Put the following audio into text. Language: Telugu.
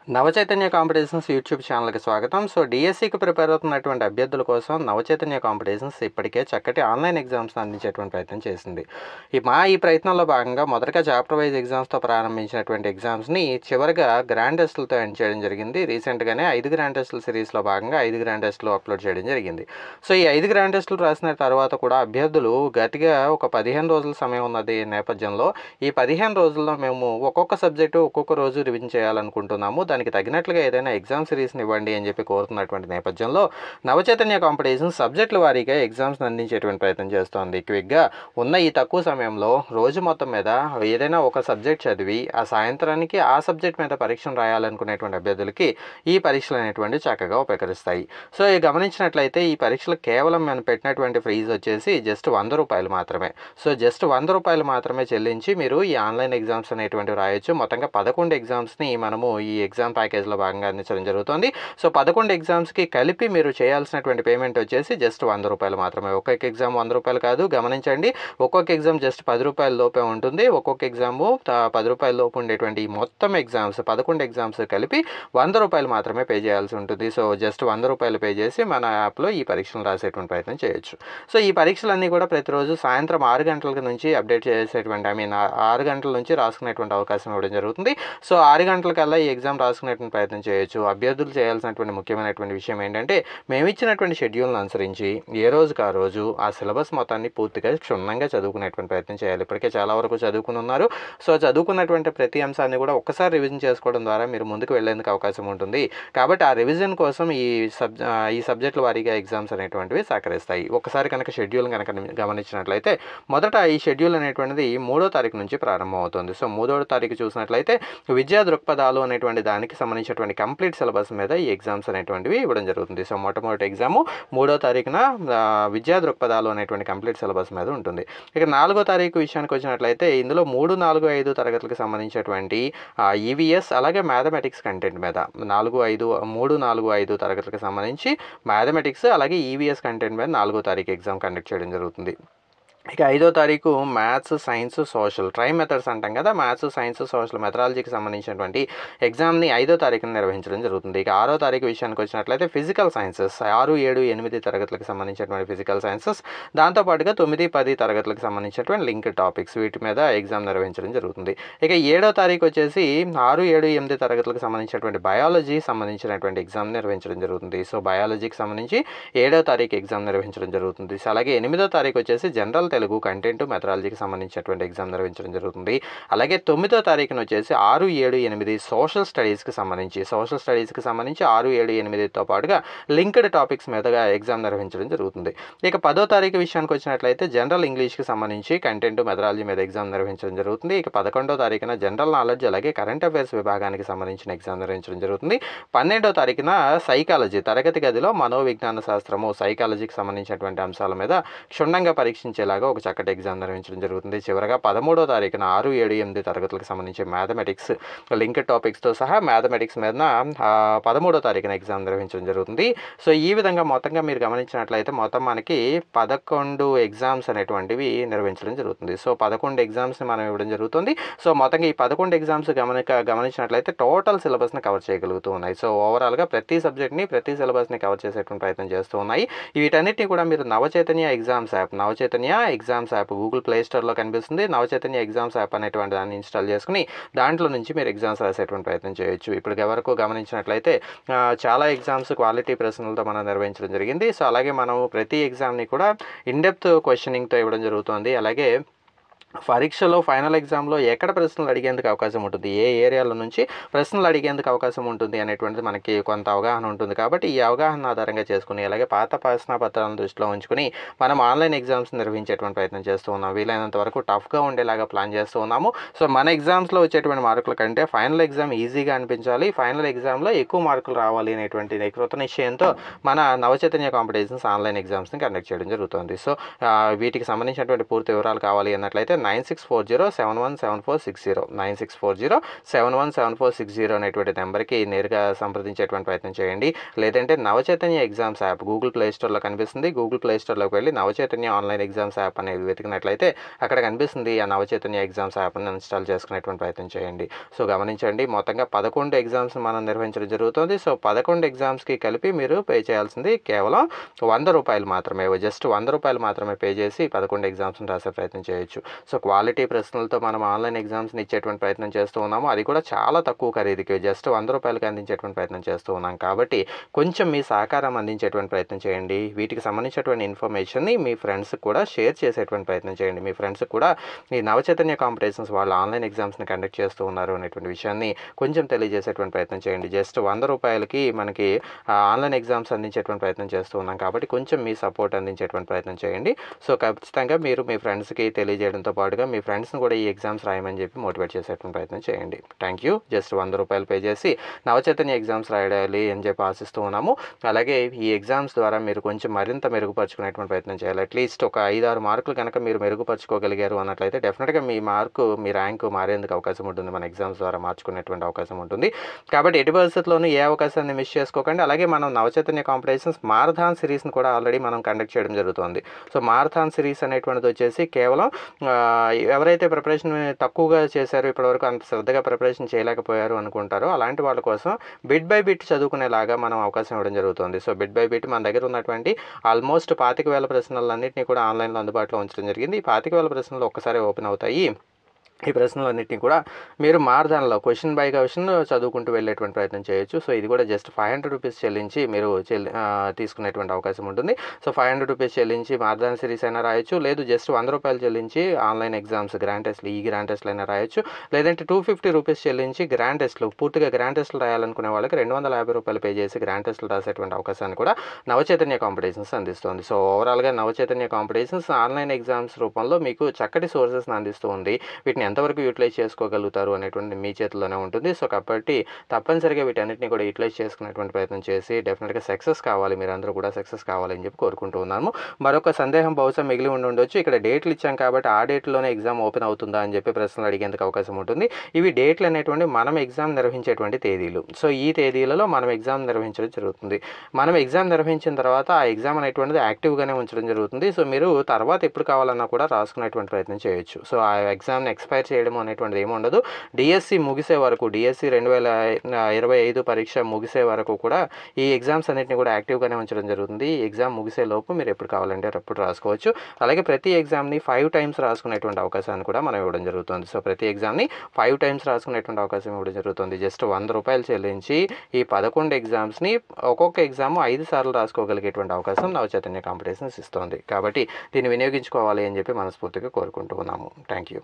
నవచైతన్య కాంపిటీషన్స్ యూట్యూబ్ ఛానల్కి స్వాగతం. సో డిఎస్సికి ప్రిపేర్ అవుతున్నటువంటి అభ్యర్థుల కోసం నవచైతన్య కాంపిటీషన్స్ ఇప్పటికే చక్కటి ఆన్లైన్ ఎగ్జామ్స్ అందించేటువంటి ప్రయత్నం చేసింది. ఈ ప్రయత్నంలో భాగంగా మొదటగా చాప్టర్ వైజ్ ఎగ్జామ్స్తో ప్రారంభించినటువంటి ఎగ్జామ్స్ని చివరిగా గ్రాండ్ టెస్టులతో ఎండ్ చేయడం జరిగింది. రీసెంట్గానే 5 గ్రాండ్ టెస్టుల సిరీస్లో భాగంగా 5 గ్రాండ్ టెస్టులు అప్లోడ్ చేయడం జరిగింది. సో ఈ 5 గ్రాండ్ టెస్టులు రాసిన తర్వాత కూడా అభ్యర్థులు గట్టిగా ఒక 15 రోజుల సమయం ఉన్నది నేపథ్యంలో ఈ 15 రోజుల్లో మేము ఒక్కొక్క సబ్జెక్టు ఒక్కొక్క రోజు రివిజన్ చేయాలనుకుంటున్నాము. దానికి తగినట్లుగా ఏదైనా ఎగ్జామ్ సిరీస్ని ఇవ్వండి అని చెప్పి కోరుతున్నటువంటి నేపథ్యంలో నవచైతన్య కాంపిటీషన్ సబ్జెక్టుల వారీగా ఎగ్జామ్స్ని అందించేటువంటి ప్రయత్నం చేస్తోంది. క్విక్గా ఉన్న ఈ తక్కువ సమయంలో రోజు మొత్తం మీద ఏదైనా ఒక సబ్జెక్ట్ చదివి ఆ సాయంత్రానికి ఆ సబ్జెక్ట్ మీద పరీక్షను రాయాలనుకునేటువంటి అభ్యర్థులకి ఈ పరీక్షలు అనేటువంటి చక్కగా ఉపకరిస్తాయి. సో గమనించినట్లయితే ఈ పరీక్షలు కేవలం మనం పెట్టినటువంటి ఫీజు వచ్చేసి జస్ట్ ₹100 మాత్రమే. సో జస్ట్ ₹100 మాత్రమే చెల్లించి మీరు ఈ ఆన్లైన్ ఎగ్జామ్స్ అనేటువంటివి రాయొచ్చు. మొత్తంగా 11 ఎగ్జామ్స్ని మనము ఈ ఎగ్జామ్ ప్యాకేజ్లో భాగంగా అందించడం జరుగుతుంది. సో 11 ఎగ్జామ్స్కి కలిపి మీరు చేయాల్సినటువంటి పేమెంట్ వచ్చేసి జస్ట్ ₹100 మాత్రమే. ఒక్కొక్క ఎగ్జామ్ ₹100 కాదు, గమనించండి. ఒక్కొక్క ఎగ్జామ్ జస్ట్ ₹10 లోపే ఉంటుంది. ఒక్కొక్క ఎగ్జాము ₹10 లోపు ఉండేటువంటి మొత్తం ఎగ్జామ్స్ 11 ఎగ్జామ్స్ కలిపి ₹100 మాత్రమే పే చేయాల్సి ఉంటుంది. సో జస్ట్ ₹100 పే చేసి మన యాప్లో ఈ పరీక్షలు రాసేటువంటి ప్రయత్నం చేయొచ్చు. సో ఈ పరీక్షలన్నీ కూడా ప్రతిరోజు సాయంత్రం 6 గంటల నుంచి అప్డేట్ చేసేటువంటి 6 గంటల నుంచి రాసుకునేటువంటి అవకాశం ఇవ్వడం జరుగుతుంది. సో 6 గంటలకల్లా ఈ ఎగ్జామ్ రాసుకునేటువంటి ప్రయత్నం చేయొచ్చు. అభ్యర్థులు చేయాల్సినటువంటి ముఖ్యమైనటువంటి విషయం ఏంటంటే మేము ఇచ్చినటువంటి షెడ్యూల్ను అనుసరించి ఏ రోజుకి ఆ రోజు ఆ సిలబస్ మొత్తాన్ని పూర్తిగా క్షుణ్ణంగా చదువుకునేటువంటి ప్రయత్నం చేయాలి. ఇప్పటికే చాలా వరకు చదువుకుని ఉన్నారు. సో చదువుకున్నటువంటి ప్రతి అంశాన్ని కూడా ఒక్కసారి రివిజన్ చేసుకోవడం ద్వారా మీరు ముందుకు వెళ్ళేందుకు అవకాశం ఉంటుంది. కాబట్టి ఆ రివిజన్ కోసం ఈ సబ్జెక్టుల వారీగా ఎగ్జామ్స్ అనేటువంటివి సహకరిస్తాయి. ఒకసారి కనుక షెడ్యూల్ కనుక గమనించినట్లయితే మొదట ఈ షెడ్యూల్ అనేటువంటిది 3వ తారీఖు నుంచి ప్రారంభం అవుతుంది. సో 3వ తారీఖు చూసినట్లయితే విద్యా దృక్పథాలు అనేటువంటి దానికి సంబంధించినటువంటి కంప్లీట్ సిలబస్ మీద ఈ ఎగ్జామ్స్ అనేటువంటివి ఇవ్వడం జరుగుతుంది. సో మొట్టమొదటి ఎగ్జాము 3వ తారీఖున విద్యా దృక్పథాలు అనేటువంటి కంప్లీట్ సిలబస్ మీద ఉంటుంది. ఇక 4వ తారీఖు విషయానికి వచ్చినట్లయితే ఇందులో 3, 4, 5 తరగతులకు సంబంధించినటువంటి ఈవీఎస్ అలాగే మ్యాథమెటిక్స్ కంటెంట్ మీద 3, 4, 5 తరగతులకు సంబంధించి మ్యాథమెటిక్స్ అలాగే ఈవీఎస్ కంటెంట్ మీద 4వ తారీఖు ఎగ్జామ్ కండక్ట్ చేయడం జరుగుతుంది. ఇక 5వ తారీఖు maths, science, social try methods అంటాం కదా, మ్యాథ్స్, సైన్స్, సోషల్ మెథడాలజీకి సంబంధించినటువంటి ఎగ్జామ్ని 5వ తారీఖున నిర్వహించడం జరుగుతుంది. ఇక 6వ తారీఖు విషయానికి వచ్చినట్లయితే ఫిజికల్ సైన్సెస్ 6, 7, 8 తరగతులకు సంబంధించినటువంటి ఫిజికల్ సైన్సెస్, దాంతోపాటుగా 9, 10 తరగతులకు సంబంధించినటువంటి లింక్ టాపిక్స్ వీటి మీద ఎగ్జామ్ నిర్వహించడం జరుగుతుంది. ఇక 7వ తారీఖు వచ్చేసి 6, 7, 8 తరగతులకు సంబంధించినటువంటి బయాలజీ సంబంధించినటువంటి ఎగ్జామ్ నిర్వహించడం జరుగుతుంది. సో బయాలజీకి సంబంధించి 7వ తారీఖు ఎగ్జామ్ నిర్వహించడం జరుగుతుంది. అలాగే 8వ తారీఖు వచ్చేసి జనరల్ తెలుగు కంటెంట్ మెథడాలజీకి సంబంధించినటువంటి ఎగ్జామ్ నిర్వహించడం జరుగుతుంది. అలాగే 9వ తారీఖున వచ్చేసి 6, 7, 8 సోషల్ స్టడీస్కి సంబంధించి 6, 7, 8తో పాటుగా లింక్డ్ టాపిక్స్ మీదగా ఎగ్జామ్ నిర్వహించడం జరుగుతుంది. ఇక 10వ తారీఖు విషయానికి వచ్చినట్లయితే జనరల్ ఇంగ్లీష్కి సంబంధించి కంటెంట్ మెథడాలజీ మీద ఎగ్జామ్ నిర్వహించడం జరుగుతుంది. ఇక 11వ తారీఖున జనరల్ నాలెడ్జ్ అలాగే కరెంట్ అఫైర్స్ విభాగానికి సంబంధించిన ఎగ్జామ్ నిర్వహించడం జరుగుతుంది. 12వ తారీఖున సైకాలజీ తరగతి గదిలో మనోవిజ్ఞాన శాస్త్రము సైకాలజీకి సంబంధించినటువంటి అంశాల మీద క్షుణ్ణంగా పరీక్షించేలాగా ఒక చక్కటి ఎగ్జామ్ నిర్వహించడం జరుగుతుంది. చివరగా 13వ తారీఖున 6, 7, 8 తరగతులకు సంబంధించి మ్యాథమెటిక్స్ లింక్ టాపిక్స్తో సహా మ్యాథమెటిక్స్ మీద 13వ తారీఖున ఎగ్జామ్ నిర్వహించడం జరుగుతుంది. సో ఈ విధంగా మొత్తంగా మీరు గమనించినట్లయితే మొత్తం మనకి 11 ఎగ్జామ్స్ అనేటువంటివి నిర్వహించడం జరుగుతుంది. సో 11 ఎగ్జామ్స్ని మనం ఇవ్వడం జరుగుతుంది. సో మొత్తంగా ఈ 11 ఎగ్జామ్స్ గమనించినట్లయితే టోటల్ సిలబస్ని కవర్ చేయగలుగుతూ ఉన్నాయి. సో ఓవరాల్గా ప్రతి సబ్జెక్ట్ని ప్రతి సిలబస్ని కవర్ చేసేటువంటి ప్రయత్నం చేస్తూ ఉన్నాయి. వీటన్నిటిని కూడా మీరు Navachaitanya exams app Google play స్టోర్లో కనిపిస్తుంది. నవచైతన్య ఎగ్జామ్స్ యాప్ అనేటువంటి దాన్ని ఇన్స్టాల్ చేసుకుని దాంట్లో నుంచి మీరు ఎగ్జామ్స్ రాసేటువంటి ప్రయత్నం చేయొచ్చు. ఇప్పటికి వరకు గమనించినట్లయితే చాలా ఎగ్జామ్స్ క్వాలిటీ ప్రశ్నలతో మనం నిర్వహించడం జరిగింది. సో అలాగే మనం ప్రతి ఎగ్జామ్ని కూడా ఇన్డెప్త్ క్వశ్చనింగ్తో ఇవ్వడం జరుగుతుంది. అలాగే పరీక్షలో ఫైనల్ ఎగ్జామ్లో ఎక్కడ ప్రశ్నలు అడిగేందుకు అవకాశం ఉంటుంది, ఏ ఏరియాల నుంచి ప్రశ్నలు అడిగేందుకు అవకాశం ఉంటుంది అనేటువంటిది మనకి కొంత అవగాహన ఉంటుంది. కాబట్టి ఈ అవగాహన ఆధారంగా చేసుకుని అలాగే పాత ప్రశ్నపత్రాలను దృష్టిలో ఉంచుకుని మనం ఆన్లైన్ ఎగ్జామ్స్ నిర్వహించేటువంటి ప్రయత్నం చేస్తూ ఉన్నాం. వీలైనంత వరకు టఫ్గా ఉండేలాగా ప్లాన్ చేస్తూ ఉన్నాము. సో మన ఎగ్జామ్స్లో వచ్చేటువంటి మార్కుల కంటే ఫైనల్ ఎగ్జామ్ ఈజీగా అనిపించాలి, ఫైనల్ ఎగ్జామ్లో ఎక్కువ మార్కులు రావాలి అనేటువంటి కృత నిశ్చయంతో మన నవచైతన్య కాంపిటీషన్స్ ఆన్లైన్ ఎగ్జామ్స్ని కండక్ట్ చేయడం జరుగుతుంది. సో వీటికి సంబంధించినటువంటి పూర్తి వివరాలు కావాలి అన్నట్లయితే 9640717460 9640717460 అనేటువంటి నెంబర్కి నేరుగా సంప్రదించేటువంటి ప్రయత్నం చేయండి. లేదంటే Navachaitanya exams app Google play స్టోర్లో కనిపిస్తుంది. గూగుల్ ప్లే స్టోర్లోకి వెళ్ళి నవచైతన్య ఆన్లైన్ ఎగ్జామ్స్ యాప్ అనేది వెతికినట్లయితే అక్కడ కనిపిస్తుంది. ఆ నవచైతన్య ఎగ్జామ్స్ యాప్ని ఇన్స్టాల్ చేసుకునేటువంటి ప్రయత్నం చేయండి. సో గమనించండి, మొత్తంగా 11 ఎగ్జామ్స్ మనం నిర్వహించడం జరుగుతుంది. సో 11 ఎగ్జామ్స్కి కలిపి మీరు పే చేయాల్సింది కేవలం ₹100 మాత్రమే. జస్ట్ ₹100 మాత్రమే పే చేసి 11 ఎగ్జామ్స్ని రాసే ప్రయత్నం చేయొచ్చు. సో క్వాలిటీ ప్రశ్నలతో మనం ఆన్లైన్ ఎగ్జామ్స్ని ఇచ్చేటువంటి ప్రయత్నం చేస్తూ ఉన్నాము. అది కూడా చాలా తక్కువ ఖరీదుకి జస్ట్ ₹100కి అందించేటువంటి ప్రయత్నం చేస్తూ ఉన్నాం. కాబట్టి కొంచెం మీ సహకారం అందించేటువంటి ప్రయత్నం చేయండి. వీటికి సంబంధించినటువంటి ఇన్ఫర్మేషన్ని మీ ఫ్రెండ్స్కి కూడా షేర్ చేసేటువంటి ప్రయత్నం చేయండి. మీ ఫ్రెండ్స్కి కూడా ఈ నవచైతన్య కాంపిటీషన్స్ వాళ్ళు ఆన్లైన్ ఎగ్జామ్స్ని కండక్ట్ చేస్తూ ఉన్నారు అనేటువంటి విషయాన్ని కొంచెం తెలియజేసేటువంటి ప్రయత్నం చేయండి. జస్ట్ ₹100కి మనకి ఆన్లైన్ ఎగ్జామ్స్ అందించేటువంటి ప్రయత్నం చేస్తూ ఉన్నాం. కాబట్టి కొంచెం మీ సపోర్ట్ అందించేటువంటి ప్రయత్నం చేయండి. సో ఖచ్చితంగా మీరు మీ ఫ్రెండ్స్కి తెలియజేయడంతో పాటుగా మీ ఫ్రెండ్స్ని కూడా ఈ ఎగ్జామ్స్ రాయమని చెప్పి మోటివేట్ చేసేటువంటి ప్రయత్నం చేయండి. Thank you. జస్ట్ ₹100 పే చేసి నవచైతన్య ఎగ్జామ్స్ రాయాలి అని చెప్పి ఆశిస్తూ ఉన్నాము. అలాగే ఈ ఎగ్జామ్స్ ద్వారా మీరు కొంచెం మరింత మెరుగుపరుచుకునేటువంటి ప్రయత్నం చేయాలి. అట్లీస్ట్ ఒక 5-6 మార్కులు కనుక మీరు మెరుగుపరుచుకోగలిగారు అన్నట్లయితే డెఫినెట్గా మీ ర్యాంకు మారేందుకు అవకాశం ఉంటుంది. మన ఎగ్జామ్స్ ద్వారా మార్చుకునేటువంటి అవకాశం ఉంటుంది. కాబట్టి ఎట్టి పరిస్థితుల్లోనూ ఏ అవకాశాన్ని మిస్ చేసుకోకండి. అలాగే మనం నవచైతన్య కాంపిటీషన్స్ మారథాన్ సిరీస్ని కూడా ఆల్రెడీ మనం కండక్ట్ చేయడం జరుగుతుంది. సో మారథాన్ సిరీస్ అనేటువంటిది వచ్చేసి కేవలం ఎవరైతే ప్రిపరేషన్ తక్కువగా చేశారో, ఇప్పటివరకు అంత శ్రద్ధగా ప్రిపరేషన్ చేయలేకపోయారు అనుకుంటారో అలాంటి వాళ్ళ కోసం బిట్ బై బిట్ చదువుకునేలాగా మనం అవకాశం ఇవ్వడం జరుగుతుంది. సో బిట్ బై బిట్ మన దగ్గర ఉన్నటువంటి ఆల్మోస్ట్ 25,000 ప్రశ్నలన్నింటినీ కూడా ఆన్లైన్లో అందుబాటులో ఉంచడం జరిగింది. ఈ 25,000 ప్రశ్నలు ఒక్కసారి ఓపెన్ అవుతాయి. ఈ ప్రశ్నలన్నింటినీ కూడా మీరు మారథాన్లో క్వశ్చన్ బై క్వశ్చన్ చదువుకుంటూ వెళ్ళేటువంటి ప్రయత్నం చేయొచ్చు. సో ఇది కూడా జస్ట్ ₹500 చెల్లించి మీరు తీసుకునేటువంటి అవకాశం ఉంటుంది. సో ₹500 చెల్లించి మారథాన్ సిరీస్ అయినా రాయొచ్చు, లేదు జస్ట్ ₹100 చెల్లించి ఆన్లైన్ ఎగ్జామ్స్ గ్రాండ్ టెస్ట్లు గ్రాండ్ టెస్ట్లు అయినా రాయొచ్చు, లేదంటే ₹250 చెల్లించి గ్రాండ్ టెస్ట్లు పూర్తిగా గ్రాండ్ టెస్ట్లు రాయాలనుకునే వాళ్ళకి ₹250 పే చేసి గ్రాండ్ టెస్ట్లు రాసేటువంటి అవకాశాన్ని కూడా నవచైతన్య కాంపిటీషన్స్ అందిస్తుంది. సో ఓవరాల్గా నవచైతన్య కాంపిటీషన్స్ ఆన్లైన్ ఎగ్జామ్స్ రూపంలో మీకు చక్కటి సోర్సెస్ని అందిస్తూ ఉంది. వీటిని ఎంతవరకు యూటిలైజ్ చేసుకోగలుగుతారు అనేటువంటి మీ చేతిలోనే ఉంటుంది. సో కాబట్టి తప్పనిసరిగా వీటన్నిటిని కూడా యూటిలైజ్ చేసుకునేటువంటి ప్రయత్నం చేసి డెఫినెట్గా సక్సెస్ కావాలి, మీరందరూ కూడా సక్సెస్ కావాలని చెప్పి కోరుకుంటూ ఉన్నాము. మరొక సందేహం బహుశా మిగిలి ఉండొచ్చు. ఇక్కడ డేట్లు ఇచ్చాం కాబట్టి ఆ డేట్లోనే ఎగ్జామ్ ఓపెన్ అవుతుందా అని చెప్పి ప్రశ్నలు అడిగేందుకు అవకాశం ఉంటుంది. ఇవి డేట్లు అనేటువంటి మనం ఎగ్జామ్ నిర్వహించేటువంటి తేదీలు. సో ఈ తేదీలలో మనం ఎగ్జామ్ నిర్వహించడం జరుగుతుంది. మనం ఎగ్జామ్ నిర్వహించిన తర్వాత ఆ ఎగ్జామ్ అనేటువంటిది యాక్టివ్గానే ఉంచడం జరుగుతుంది. సో మీరు తర్వాత ఎప్పుడు కావాలన్నా కూడా రాసుకునేటువంటి ప్రయత్నం చేయొచ్చు. సో ఆ ఎగ్జామ్ని ఎక్స్పైర్ చేయడం అనేటువంటిది ఏమి ఉండదు. డిఎస్సి ముగిసే వరకు, డిఎస్సి 2025 పరీక్ష ముగిసే వరకు కూడా ఈ ఎగ్జామ్స్ అన్నింటినీ కూడా యాక్టివ్గానే ఉంచడం జరుగుతుంది. ఈ ఎగ్జామ్ ముగిసే లోపు మీరు ఎప్పుడు కావాలంటే అప్పుడు రాసుకోవచ్చు. అలాగే ప్రతి ఎగ్జామ్ని 5 టైమ్స్ రాసుకునేటువంటి అవకాశాన్ని కూడా మనం ఇవ్వడం జరుగుతుంది. సో ప్రతి ఎగ్జామ్ని 5 టైమ్స్ రాసుకునేటువంటి అవకాశం ఇవ్వడం జరుగుతుంది. జస్ట్ ₹100 చెల్లించి ఈ 11 ఎగ్జామ్స్ని ఒక్కొక్క ఎగ్జామ్ 5 సార్లు రాసుకోగలిగేటువంటి అవకాశం నవచైతన్య కాంపిటీషన్స్ ఇస్తుంది. కాబట్టి దీన్ని వినియోగించుకోవాలి అని చెప్పి మనస్ఫూర్తిగా కోరుకుంటూ ఉన్నాము. Thank you.